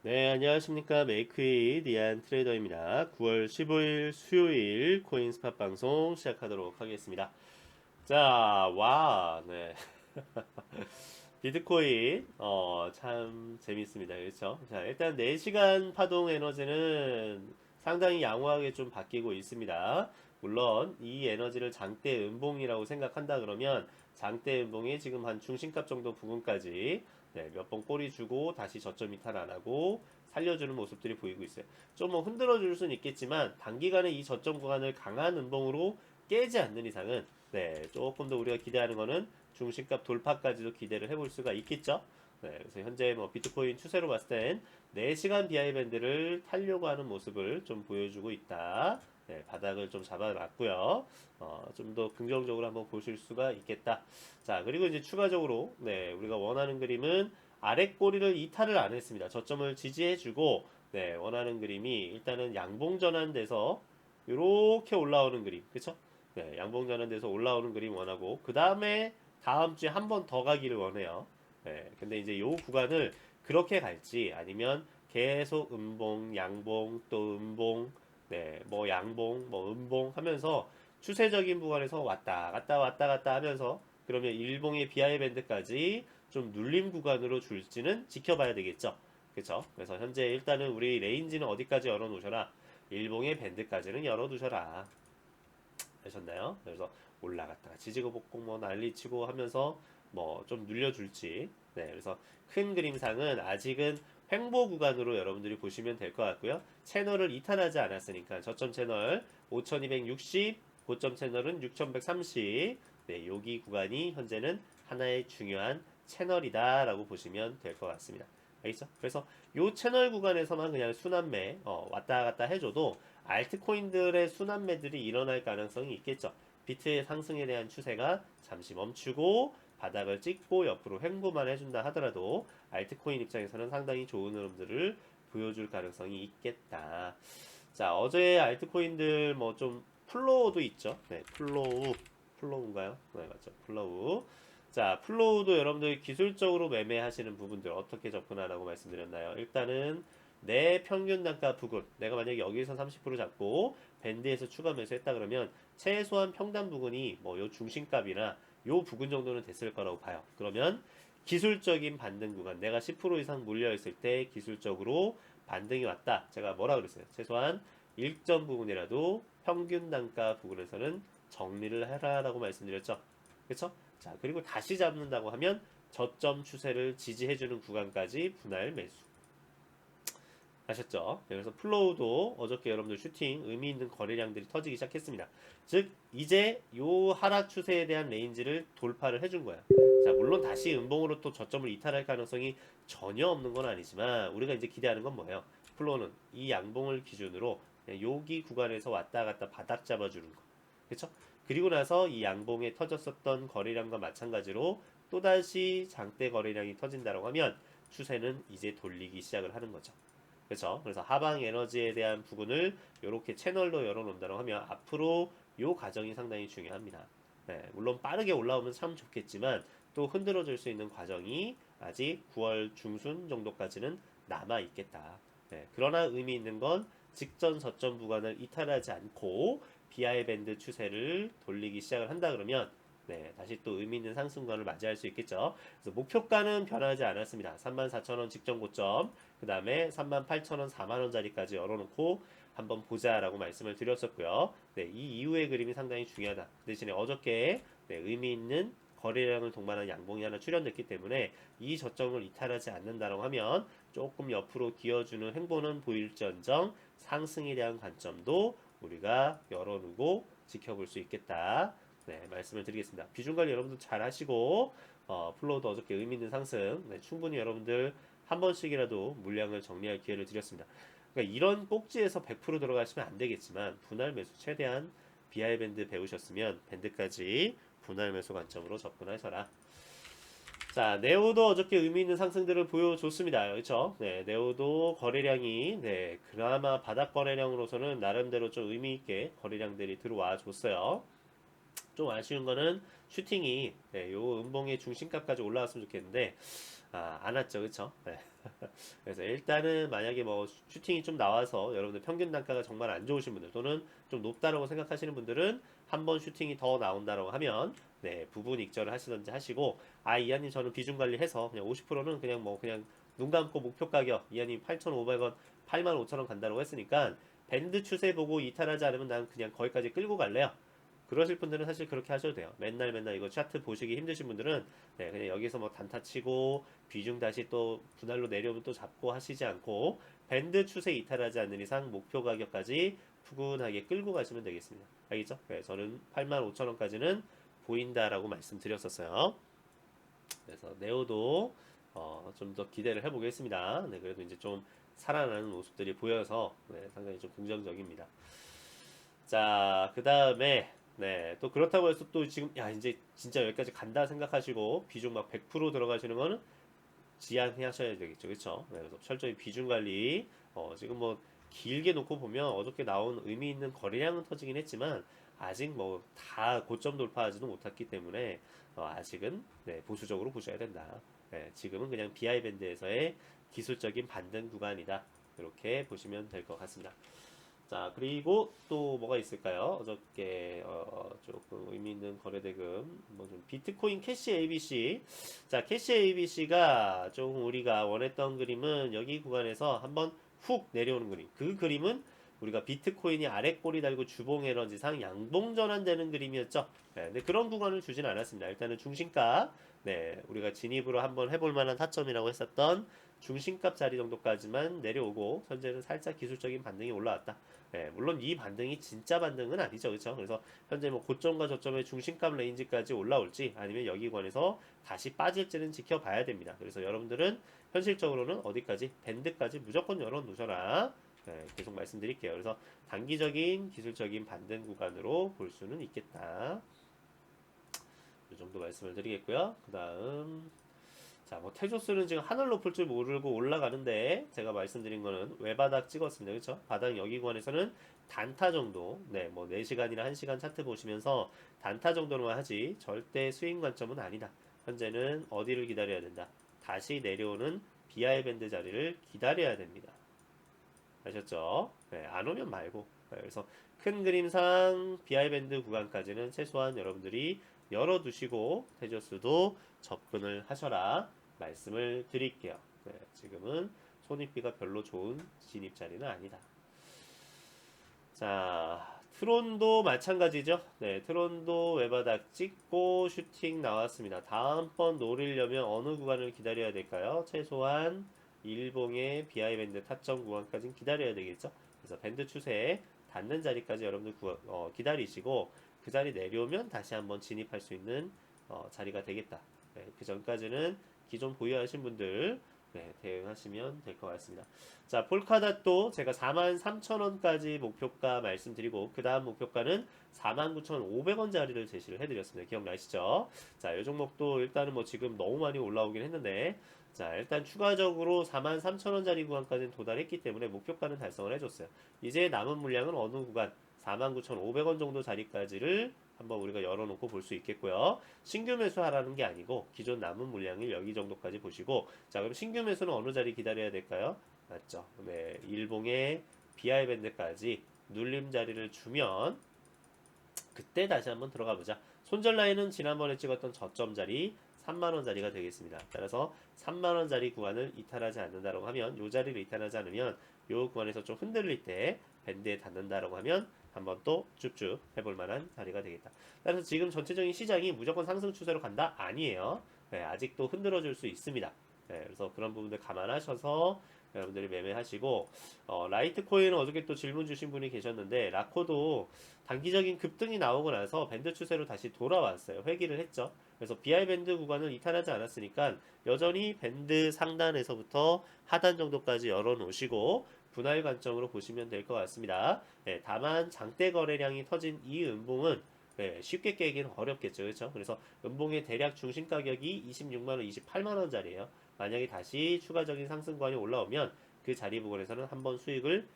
네, 안녕하십니까. 메이크잇 이안 트레이더입니다. 9월 15일 수요일 코인 스팟 방송 시작하도록 하겠습니다. 자, 네. 비트코인, 참 재밌습니다. 그렇죠? 자, 일단 4시간 파동 에너지는 상당히 양호하게 좀 바뀌고 있습니다. 물론 이 에너지를 장대 음봉이라고 생각한다 그러면 장대 음봉이 지금 한 중심값 정도 부분까지 몇 번 꼬리 주고 다시 저점 이탈 안 하고 살려주는 모습들이 보이고 있어요. 좀 뭐 흔들어 줄 수는 있겠지만 단기간에 이 저점 구간을 강한 음봉으로 깨지 않는 이상은 조금 더 우리가 기대하는 거는 중심값 돌파까지도 기대를 해볼 수가 있겠죠. 그래서 현재 뭐 비트코인 추세로 봤을 땐 4시간 비하이 밴드를 타려고 하는 모습을 좀 보여주고 있다. 바닥을 좀 잡아놨고요. 좀 더 긍정적으로 한번 보실 수가 있겠다. 자, 그리고 이제 추가적으로 우리가 원하는 그림은 아래 꼬리를 이탈을 안 했습니다. 저점을 지지해주고 원하는 그림이 일단은 양봉 전환돼서 이렇게 올라오는 그림, 그쵸? 양봉 전환돼서 올라오는 그림 원하고 그 다음에 다음 주에 한 번 더 가기를 원해요. 근데 이제 요 구간을 그렇게 갈지 아니면 계속 음봉, 양봉, 또 음봉, 뭐 양봉, 뭐 음봉 하면서 추세적인 구간에서 왔다 갔다 왔다 갔다 하면서 그러면 일봉의 비하이 밴드까지 좀 눌림 구간으로 줄지는 지켜봐야 되겠죠. 그쵸? 그래서 현재 일단은 우리 레인지는 어디까지 열어놓으셔라. 일봉의 밴드까지는 열어두셔라. 하셨나요? 그래서 올라갔다가 지지고 볶고 뭐 난리치고 하면서 뭐 좀 눌려줄지. 그래서 큰 그림상은 아직은 횡보 구간으로 여러분들이 보시면 될 것 같고요. 채널을 이탈하지 않았으니까 저점 채널 5260, 고점 채널은 6130. 여기 구간이 현재는 하나의 중요한 채널이다라고 보시면 될 것 같습니다. 알겠죠? 그래서 요 채널 구간에서만 그냥 순환매 왔다 갔다 해줘도 알트코인들의 순환매들이 일어날 가능성이 있겠죠. 비트의 상승에 대한 추세가 잠시 멈추고 바닥을 찍고 옆으로 횡보만 해준다 하더라도 알트코인 입장에서는 상당히 좋은 흐름들을 보여줄 가능성이 있겠다. 자, 어제 알트코인들 뭐 좀 플로우도 있죠. 플로우인가요? 네, 맞죠. 플로우. 자, 플로우도 여러분들 기술적으로 매매하시는 부분들 어떻게 접근하라고 말씀드렸나요? 일단은 내 평균 단가 부근, 내가 만약에 여기서 30% 잡고 밴드에서 추가 매수했다 그러면 최소한 평단 부근이 뭐 요 중심값이나 요 부근 정도는 됐을 거라고 봐요. 그러면 기술적인 반등 구간, 내가 10% 이상 몰려있을 때 기술적으로 반등이 왔다. 제가 뭐라 그랬어요? 최소한 일정 부분이라도 평균 단가 부근에서는 정리를 해라라고 말씀드렸죠. 그렇죠? 자, 그리고 다시 잡는다고 하면 저점 추세를 지지해주는 구간까지 분할 매수. 하셨죠? 그래서 플로우도 어저께 여러분들 슈팅 의미 있는 거래량들이 터지기 시작했습니다. 즉 이제 요 하락 추세에 대한 레인지를 돌파를 해준 거야. 자, 물론 다시 음봉으로 또 저점을 이탈할 가능성이 전혀 없는 건 아니지만 우리가 이제 기대하는 건 뭐예요? 플로우는 이 양봉을 기준으로 그냥 여기 구간에서 왔다 갔다 바닥 잡아주는 거. 그렇죠? 그리고 나서 이 양봉에 터졌었던 거래량과 마찬가지로 또다시 장대 거래량이 터진다고 하면 추세는 이제 돌리기 시작을 하는 거죠. 그렇죠? 그래서 하방 에너지에 대한 부분을 이렇게 채널로 열어놓는다고 하면 앞으로 이 과정이 상당히 중요합니다. 물론 빠르게 올라오면 참 좋겠지만 또 흔들어줄 수 있는 과정이 아직 9월 중순 정도까지는 남아 있겠다. 그러나 의미 있는 건 직전 저점 구간을 이탈하지 않고 BI 밴드 추세를 돌리기 시작을 한다 그러면 다시 또 의미 있는 상승권을 맞이할 수 있겠죠. 그래서 목표가는 변하지 않았습니다. 34,000원 직전 고점, 그 다음에 38,000원, 4만원짜리까지 열어놓고 한번 보자라고 말씀을 드렸었고요. 이 이후의 그림이 상당히 중요하다. 대신에 어저께 의미 있는 거래량을 동반한 양봉이 하나 출현됐기 때문에 이 저점을 이탈하지 않는다고 하면 조금 옆으로 기어주는 행보는 보일지언정 상승에 대한 관점도 우리가 열어두고 지켜볼 수 있겠다. 말씀을 드리겠습니다. 비중 관리 여러분들 잘 하시고, 플로우도 어저께 의미 있는 상승, 충분히 여러분들 한 번씩이라도 물량을 정리할 기회를 드렸습니다. 그러니까 이런 꼭지에서 100% 들어가시면 안 되겠지만, 분할 매수 최대한 BI 밴드 배우셨으면 밴드까지 분할 매수 관점으로 접근하셔라. 자, 네오도 어저께 의미 있는 상승들을 보여줬습니다. 그렇죠? 네오도 거래량이 그나마 바닥 거래량으로서는 나름대로 좀 의미 있게 거래량들이 들어와 줬어요. 좀 아쉬운 거는 슈팅이 요 음봉의 중심값까지 올라왔으면 좋겠는데 안 왔죠, 그쵸? 네. 그래서 일단은 만약에 뭐 슈팅이 좀 나와서 여러분들 평균 단가가 정말 안 좋으신 분들 또는 좀 높다라고 생각하시는 분들은 한 번 슈팅이 더 나온다라고 하면 네, 부분 익절을 하시던지 하시고 이하님 저는 비중 관리해서 그냥 50%는 그냥 뭐 그냥 눈 감고 목표 가격 이하님 8,500원, 85,000원 간다고 했으니까 밴드 추세 보고 이탈하지 않으면 난 그냥 거기까지 끌고 갈래요. 그러실 분들은 사실 그렇게 하셔도 돼요. 맨날 맨날 이거 차트 보시기 힘드신 분들은 네, 그냥 여기서 뭐 단타 치고 비중 다시 또 분할로 내려오면 또 잡고 하시지 않고 밴드 추세 이탈하지 않는 이상 목표 가격까지 푸근하게 끌고 가시면 되겠습니다. 알겠죠? 네, 저는 85,000원까지는 보인다라고 말씀드렸었어요. 그래서 네오도 좀 더 기대를 해보겠습니다. 네, 그래도 이제 좀 살아나는 모습들이 보여서 네, 상당히 좀 긍정적입니다. 자, 그 다음에 네, 또 그렇다고 해서 또 지금 야 이제 진짜 여기까지 간다 생각하시고 비중 막 100% 들어가시는 거는 지양하셔야 되겠죠, 그렇죠? 네, 그래서 철저히 비중 관리. 지금 뭐 길게 놓고 보면 어저께 나온 의미 있는 거래량은 터지긴 했지만 아직 뭐 다 고점 돌파하지도 못했기 때문에 아직은 네, 보수적으로 보셔야 된다. 네, 지금은 그냥 BI 밴드에서의 기술적인 반등 구간이다. 이렇게 보시면 될 것 같습니다. 자, 그리고 또 뭐가 있을까요? 어저께 조금 의미 있는 거래대금 뭐 좀 비트코인 캐시 ABC. 자, 캐시 ABC가 좀 우리가 원했던 그림은 여기 구간에서 한번 훅 내려오는 그림. 그 그림은 우리가 비트코인이 아래 꼬리 달고 주봉 에너지상 양봉 전환되는 그림이었죠. 네, 근데 그런 구간을 주진 않았습니다. 일단은 중심가, 네, 우리가 진입으로 한번 해볼 만한 타점이라고 했었던 중심값 자리 정도까지만 내려오고 현재는 살짝 기술적인 반등이 올라왔다. 네, 물론 이 반등이 진짜 반등은 아니죠, 그렇죠? 그래서 현재 뭐 고점과 저점의 중심값 레인지까지 올라올지 아니면 여기 관해서 다시 빠질지는 지켜봐야 됩니다. 그래서 여러분들은 현실적으로는 어디까지 밴드까지 무조건 열어 놓으셔라. 네, 계속 말씀드릴게요. 그래서 단기적인 기술적인 반등 구간으로 볼 수는 있겠다. 이 정도 말씀을 드리겠고요. 그 다음 자, 뭐 테조스는 지금 하늘 높을 줄 모르고 올라가는데 제가 말씀드린 거는 외바닥 찍었습니다. 그렇죠? 바닥 여기관에서는 단타 정도, 네, 뭐 4시간이나 1시간 차트 보시면서 단타 정도로만 하지 절대 스윙 관점은 아니다. 현재는 어디를 기다려야 된다. 다시 내려오는 BI 밴드 자리를 기다려야 됩니다. 아셨죠? 네, 안 오면 말고. 네, 그래서 큰 그림상 BI 밴드 구간까지는 최소한 여러분들이 열어두시고 테조스도 접근을 하셔라 말씀을 드릴게요. 네, 지금은 손익비가 별로 좋은 진입 자리는 아니다. 자, 트론도 마찬가지죠. 네, 트론도 외바닥 찍고 슈팅 나왔습니다. 다음번 노리려면 어느 구간을 기다려야 될까요? 최소한 일봉의 BI 밴드 타점 구간까지는 기다려야 되겠죠. 그래서 밴드 추세 닿는 자리까지 여러분들 기다리시고 그 자리 내려오면 다시 한번 진입할 수 있는 자리가 되겠다. 네, 그 전까지는 기존 보유하신 분들 네, 대응하시면 될 것 같습니다. 자, 폴카닷도 제가 43,000원까지 목표가 말씀드리고 그 다음 목표가는 49,500원짜리를 제시를 해드렸습니다. 기억나시죠? 자, 이 종목도 일단은 뭐 지금 너무 많이 올라오긴 했는데 자, 일단 추가적으로 43,000원짜리 구간까지는 도달했기 때문에 목표가는 달성을 해줬어요. 이제 남은 물량은 어느 구간 49,500원 정도 자리까지를 한번 우리가 열어놓고 볼 수 있겠고요. 신규 매수하라는 게 아니고 기존 남은 물량을 여기 정도까지 보시고 자, 그럼 신규 매수는 어느 자리 기다려야 될까요? 맞죠? 네, 일봉의 BI 밴드까지 눌림 자리를 주면 그때 다시 한번 들어가 보자. 손절 라인은 지난번에 찍었던 저점 자리 3만원 자리가 되겠습니다. 따라서 3만원 자리 구간을 이탈하지 않는다고 하면 이 자리를 이탈하지 않으면 이 구간에서 좀 흔들릴 때 밴드에 닿는다고 하면 한번 또 쭉쭉 해볼 만한 자리가 되겠다. 따라서 지금 전체적인 시장이 무조건 상승 추세로 간다? 아니에요. 네, 아직도 흔들어 줄 수 있습니다. 네, 그래서 그런 부분들 감안하셔서 여러분들이 매매하시고 라이트코인은 어저께 또 질문 주신 분이 계셨는데 라코도 단기적인 급등이 나오고 나서 밴드 추세로 다시 돌아왔어요. 회귀를 했죠. 그래서 BI 밴드 구간을 이탈하지 않았으니까 여전히 밴드 상단에서부터 하단 정도까지 열어놓으시고 분할 관점으로 보시면 될 것 같습니다. 네, 다만 장대 거래량이 터진 이 음봉은 네, 쉽게 깨기는 어렵겠죠. 그렇죠? 그래서 음봉의 대략 중심 가격이 26만원, 28만원짜리예요. 만약에 다시 추가적인 상승권이 올라오면 그 자리 부분에서는 한번 수익을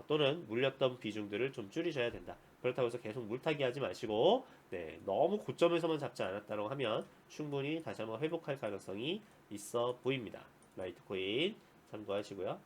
또는 물렸던 비중들을 좀 줄이셔야 된다. 그렇다고 해서 계속 물타기 하지 마시고 네, 너무 고점에서만 잡지 않았다고 하면 충분히 다시 한번 회복할 가능성이 있어 보입니다. 라이트코인 참고하시고요.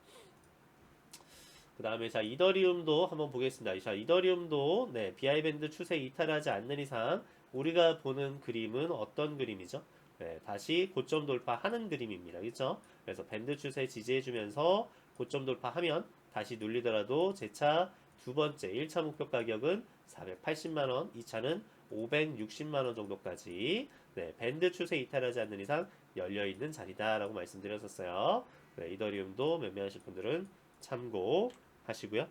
그 다음에 자 이더리움도 한번 보겠습니다. 자 이더리움도 네, BI 밴드 추세 이탈하지 않는 이상 우리가 보는 그림은 어떤 그림이죠? 네, 다시 고점 돌파하는 그림입니다. 그렇죠? 그래서 밴드 추세 지지해주면서 고점 돌파하면 다시 눌리더라도 재차 두 번째 1차 목표 가격은 480만원, 2차는 560만원 정도까지 네, 밴드 추세 이탈하지 않는 이상 열려있는 자리다라고 말씀드렸었어요. 네, 이더리움도 매매하실 분들은 참고하시고요.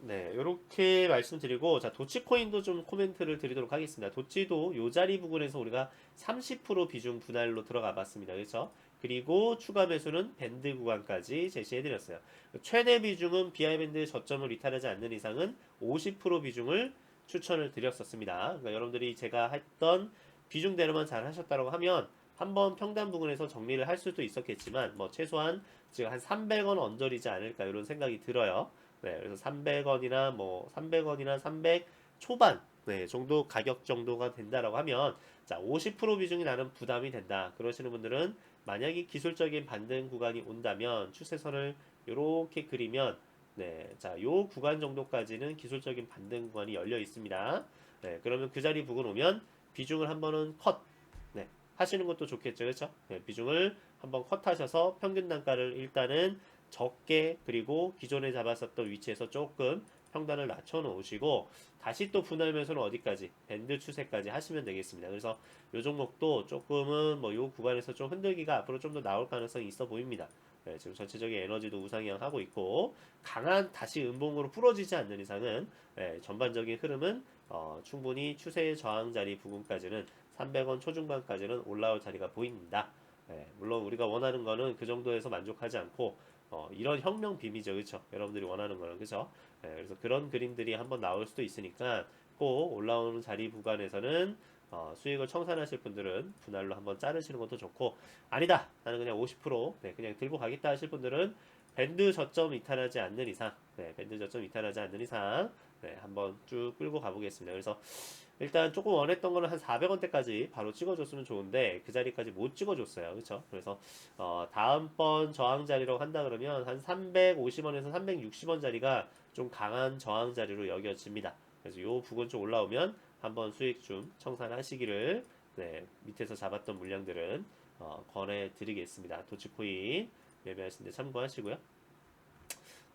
네, 이렇게 말씀드리고, 자, 도치코인도 좀 코멘트를 드리도록 하겠습니다. 도치도 요 자리 부분에서 우리가 30% 비중 분할로 들어가 봤습니다. 그렇죠? 그리고 추가 매수는 밴드 구간까지 제시해드렸어요. 최대 비중은 BI 밴드 저점을 이탈하지 않는 이상은 50% 비중을 추천을 드렸었습니다. 그러니까 여러분들이 제가 했던 비중대로만 잘 하셨다고 하면 한번 평단 부분에서 정리를 할 수도 있었겠지만 뭐 최소한 지금 한 300원 언저리지 않을까 이런 생각이 들어요. 네, 그래서 300원이나 뭐 300원이나 300 초반 네, 정도 가격 정도가 된다라고 하면 자, 50% 비중이 나는 부담이 된다. 그러시는 분들은 만약에 기술적인 반등 구간이 온다면 추세선을 이렇게 그리면 네, 자, 요 구간 정도까지는 기술적인 반등 구간이 열려 있습니다. 네, 그러면 그 자리 부근 오면 비중을 한 번은 컷 네, 하시는 것도 좋겠죠. 그렇죠? 네, 비중을 한번 컷하셔서 평균 단가를 일단은 적게 그리고 기존에 잡았었던 위치에서 조금 평단을 낮춰 놓으시고 다시 또 분할 매수는 어디까지 밴드 추세까지 하시면 되겠습니다. 그래서 요 종목도 조금은 뭐 요 구간에서 좀 흔들기가 앞으로 좀 더 나올 가능성이 있어 보입니다. 네, 지금 전체적인 에너지도 우상향 하고 있고 강한 다시 음봉으로 부러지지 않는 이상은 네, 전반적인 흐름은 충분히 추세의 저항 자리 부분까지는 300원 초중반까지는 올라올 자리가 보입니다. 네, 물론 우리가 원하는 거는 그 정도에서 만족하지 않고 이런 혁명 빔이죠, 그렇죠? 여러분들이 원하는 거는 그렇죠? 네, 그래서 그런 그림들이 한번 나올 수도 있으니까 꼭 올라오는 자리 구간에서는 수익을 청산하실 분들은 분할로 한번 자르시는 것도 좋고 아니다 나는 그냥 50% 네, 그냥 들고 가겠다 하실 분들은 밴드 저점 이탈하지 않는 이상 네, 밴드 저점 이탈하지 않는 이상 네, 한번 쭉 끌고 가보겠습니다. 그래서 일단 조금 원했던 거는 한 400원대까지 바로 찍어줬으면 좋은데 그 자리까지 못 찍어줬어요. 그렇죠? 그래서 다음번 저항 자리라고 한다 그러면 한 350원에서 360원 자리가 좀 강한 저항 자리로 여겨집니다. 그래서 요 부근 좀 올라오면 한번 수익 좀 청산하시기를 네, 밑에서 잡았던 물량들은 권해드리겠습니다. 도치코인 매매하시는데 참고하시고요.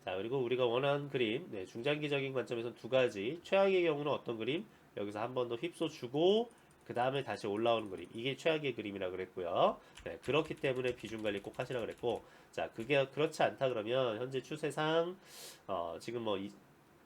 자, 그리고 우리가 원하는 그림, 네, 중장기적인 관점에서 두 가지. 최악의 경우는 어떤 그림? 여기서 한 번 더 휩소 주고, 그 다음에 다시 올라오는 그림. 이게 최악의 그림이라 그랬고요. 네, 그렇기 때문에 비중 관리 꼭 하시라 그랬고, 자, 그게 그렇지 않다 그러면, 현재 추세상, 지금 뭐,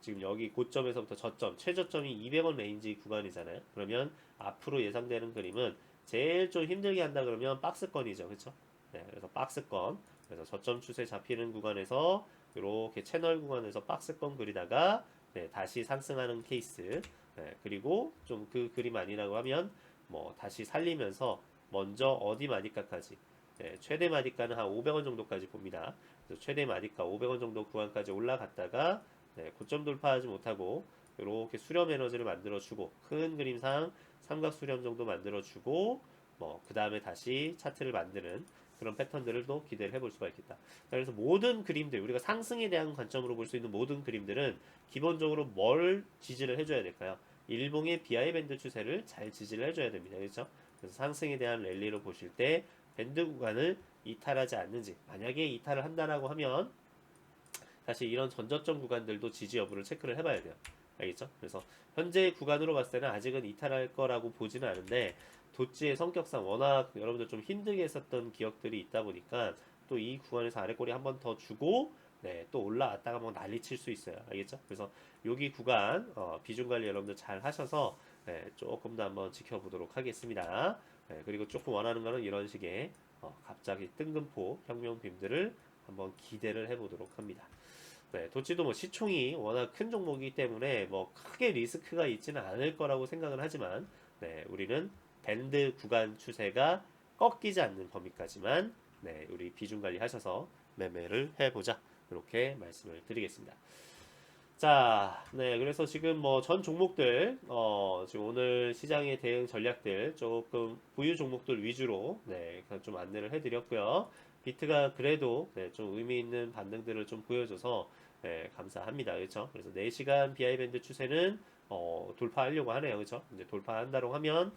지금 여기 고점에서부터 저점, 최저점이 200원 레인지 구간이잖아요. 그러면 앞으로 예상되는 그림은 제일 좀 힘들게 한다 그러면 박스권이죠. 그렇죠? 네, 그래서 박스권. 그래서 저점 추세 잡히는 구간에서 이렇게 채널 구간에서 박스권 그리다가 네, 다시 상승하는 케이스. 네, 그리고 좀 그 그림 아니라고 하면 뭐 다시 살리면서 먼저 어디 마디가까지 네, 최대 마디가는 한 500원 정도까지 봅니다. 그래서 최대 마디가 500원 정도 구간까지 올라갔다가 네, 고점 돌파하지 못하고 이렇게 수렴 에너지를 만들어주고 큰 그림상 삼각 수렴 정도 만들어주고 뭐 그 다음에 다시 차트를 만드는 그런 패턴들을 또 기대를 해볼 수가 있겠다. 그래서 모든 그림들 우리가 상승에 대한 관점으로 볼 수 있는 모든 그림들은 기본적으로 뭘 지지를 해줘야 될까요? 일봉의 BI 밴드 추세를 잘 지지를 해줘야 됩니다. 그렇죠? 그래서 상승에 대한 랠리로 보실 때 밴드 구간을 이탈하지 않는지 만약에 이탈을 한다라고 하면 사실 이런 전저점 구간들도 지지 여부를 체크를 해봐야 돼요. 알겠죠? 그래서 현재 구간으로 봤을 때는 아직은 이탈할 거라고 보지는 않은데 도지의 성격상 워낙 여러분들 좀 힘들게 했었던 기억들이 있다 보니까 또 이 구간에서 아래 꼬리 한 번 더 주고 네, 또 올라왔다가 뭐 난리 칠 수 있어요. 알겠죠? 그래서 여기 구간 비중 관리 여러분들 잘 하셔서 네, 조금 더 한번 지켜보도록 하겠습니다. 네, 그리고 조금 원하는 거는 이런 식의 갑자기 뜬금포 혁명빔들을 한번 기대를 해보도록 합니다. 네, 도치도 뭐 시총이 워낙 큰 종목이기 때문에 뭐 크게 리스크가 있지는 않을 거라고 생각을 하지만 네, 우리는 밴드 구간 추세가 꺾이지 않는 범위까지만 네, 우리 비중 관리하셔서 매매를 해보자. 이렇게 말씀을 드리겠습니다. 자, 네, 그래서 지금 뭐 전 종목들, 지금 오늘 시장의 대응 전략들 조금 부유 종목들 위주로, 네, 좀 안내를 해드렸고요. 비트가 그래도, 네, 좀 의미 있는 반등들을 좀 보여줘서, 네, 감사합니다. 그렇죠? 그래서 4시간 BI밴드 추세는, 돌파하려고 하네요. 그렇죠? 이제 돌파한다고 하면,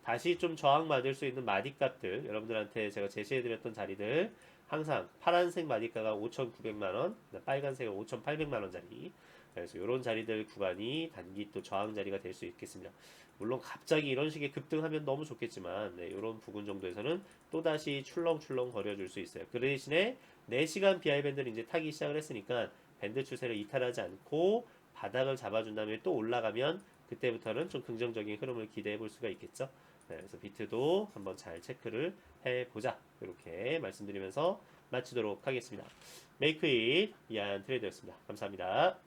다시 좀 저항받을 수 있는 마디값들, 여러분들한테 제가 제시해드렸던 자리들, 항상 파란색 마디가가 5,900만 원, 빨간색은 5,800만 원짜리, 그래서 이런 자리들 구간이 단기 또 저항 자리가 될 수 있겠습니다. 물론 갑자기 이런 식의 급등하면 너무 좋겠지만 네, 이런 부분 정도에서는 또다시 출렁출렁 거려줄 수 있어요. 그 대신에 4시간 BI 밴드를 이제 타기 시작을 했으니까 밴드 추세를 이탈하지 않고 바닥을 잡아준 다음에 또 올라가면 그때부터는 좀 긍정적인 흐름을 기대해 볼 수가 있겠죠. 네, 그래서 비트도 한번 잘 체크를 해보자. 이렇게 말씀드리면서 마치도록 하겠습니다. 메이크잇 이한 트레이더였습니다. 감사합니다.